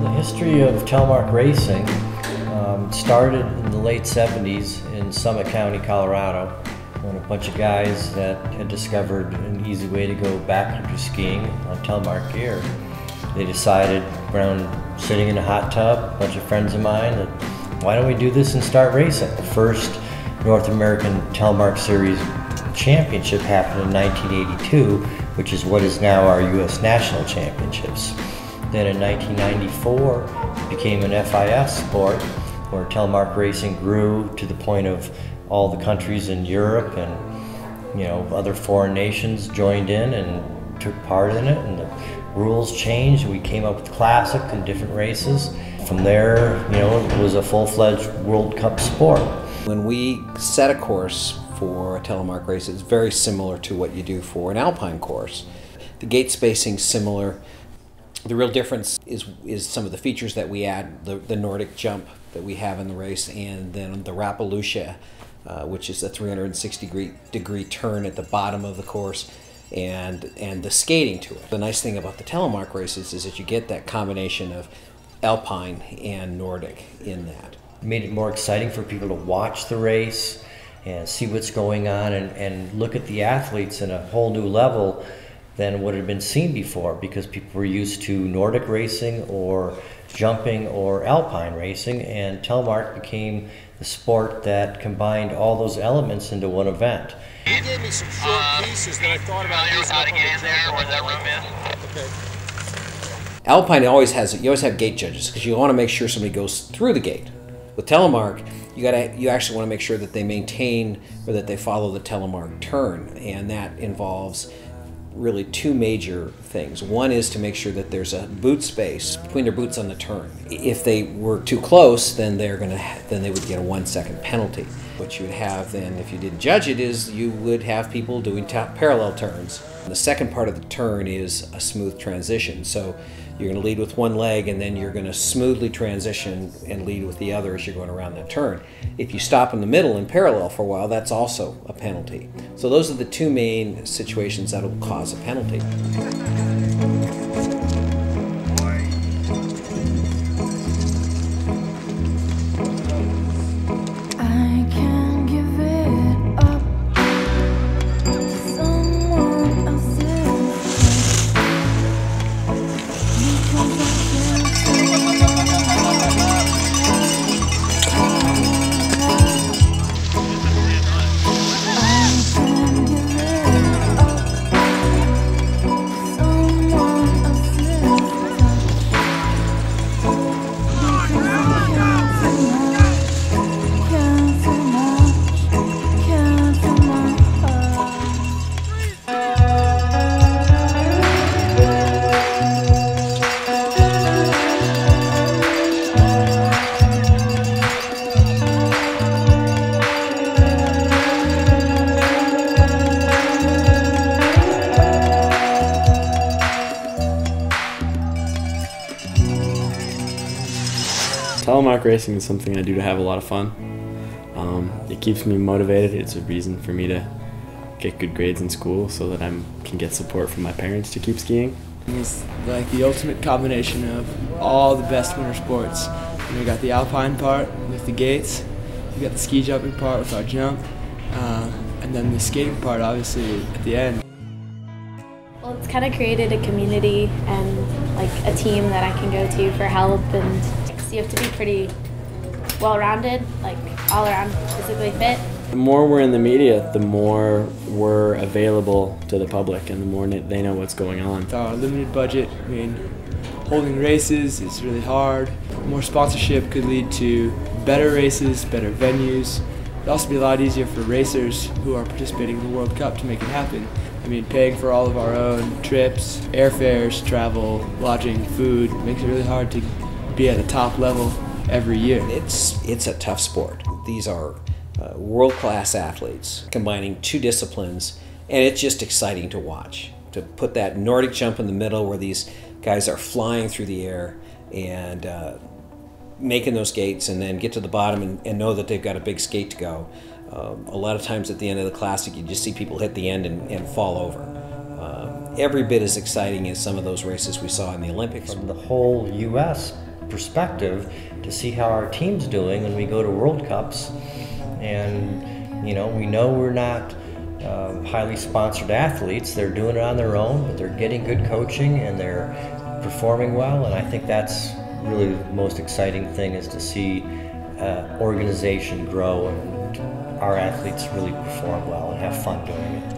The history of Telemark racing started in the late 70s in Summit County, Colorado, when a bunch of guys that had discovered an easy way to go backcountry skiing on Telemark gear. They decided, around sitting in a hot tub, a bunch of friends of mine, that why don't we do this and start racing? The first North American Telemark Series championship happened in 1982, which is what is now our U.S. National Championships. Then in 1994, it became an FIS sport, where telemark racing grew to the point of all the countries in Europe and other foreign nations joined in and took part in it, and the rules changed. We came up with Classic and different races. From there, it was a full-fledged World Cup sport. When we set a course for a telemark race, it's very similar to what you do for an alpine course. The gate spacing's similar. The real difference is some of the features that we add, the Nordic jump that we have in the race, and then the Rapaloosa, which is a 360-degree turn at the bottom of the course, and the skating to it. The nice thing about the telemark races is that you get that combination of alpine and Nordic in that. It made it more exciting for people to watch the race and see what's going on and look at the athletes in a whole new level than what had been seen before, because people were used to Nordic racing or jumping or alpine racing, and telemark became the sport that combined all those elements into one event. You gave me some short pieces that I thought about using how to get in there, where that room is. Okay. Alpine you always have gate judges, because you want to make sure somebody goes through the gate. With telemark, you actually want to make sure that they maintain or that they follow the telemark turn, and that involves really two major things. One is to make sure that there's a boot space between their boots on the turn. If they were too close, then they would get a 1-second penalty. What you would have then, if you didn't judge it, is you would have people doing parallel turns. And the second part of the turn is a smooth transition. So you're going to lead with one leg, and then you're going to smoothly transition and lead with the other as you're going around that turn. If you stop in the middle in parallel for a while, that's also a penalty. So those are the two main situations that will cause a penalty. Telemark racing is something I do to have a lot of fun. It keeps me motivated. It's a reason for me to get good grades in school so that I can get support from my parents to keep skiing. It's like the ultimate combination of all the best winter sports. We got the alpine part with the gates, we got the ski jumping part with our jump, and then the skating part obviously at the end. kind of created a community and like a team that I can go to for help, and so you have to be pretty well-rounded, like all around physically fit. The more we're in the media, the more we're available to the public and the more they know what's going on. With our limited budget, I mean, holding races is really hard. More sponsorship could lead to better races, better venues. It'd also be a lot easier for racers who are participating in the World Cup to make it happen. I mean, paying for all of our own trips, airfares, travel, lodging, food, makes it really hard to be at the top level every year. It's a tough sport. These are world-class athletes combining two disciplines, and it's just exciting to watch. To put that Nordic jump in the middle where these guys are flying through the air and making those gates, and then get to the bottom and know that they've got a big skate to go. A lot of times at the end of the Classic, you just see people hit the end and fall over. Every bit as exciting as some of those races we saw in the Olympics. From the whole U.S. perspective, to see how our team's doing when we go to World Cups, and you know, we know we're not highly sponsored athletes. They're doing it on their own, but they're getting good coaching and they're performing well, and I think that's really the most exciting thing, is to see organization grow and our athletes really perform well and have fun doing it.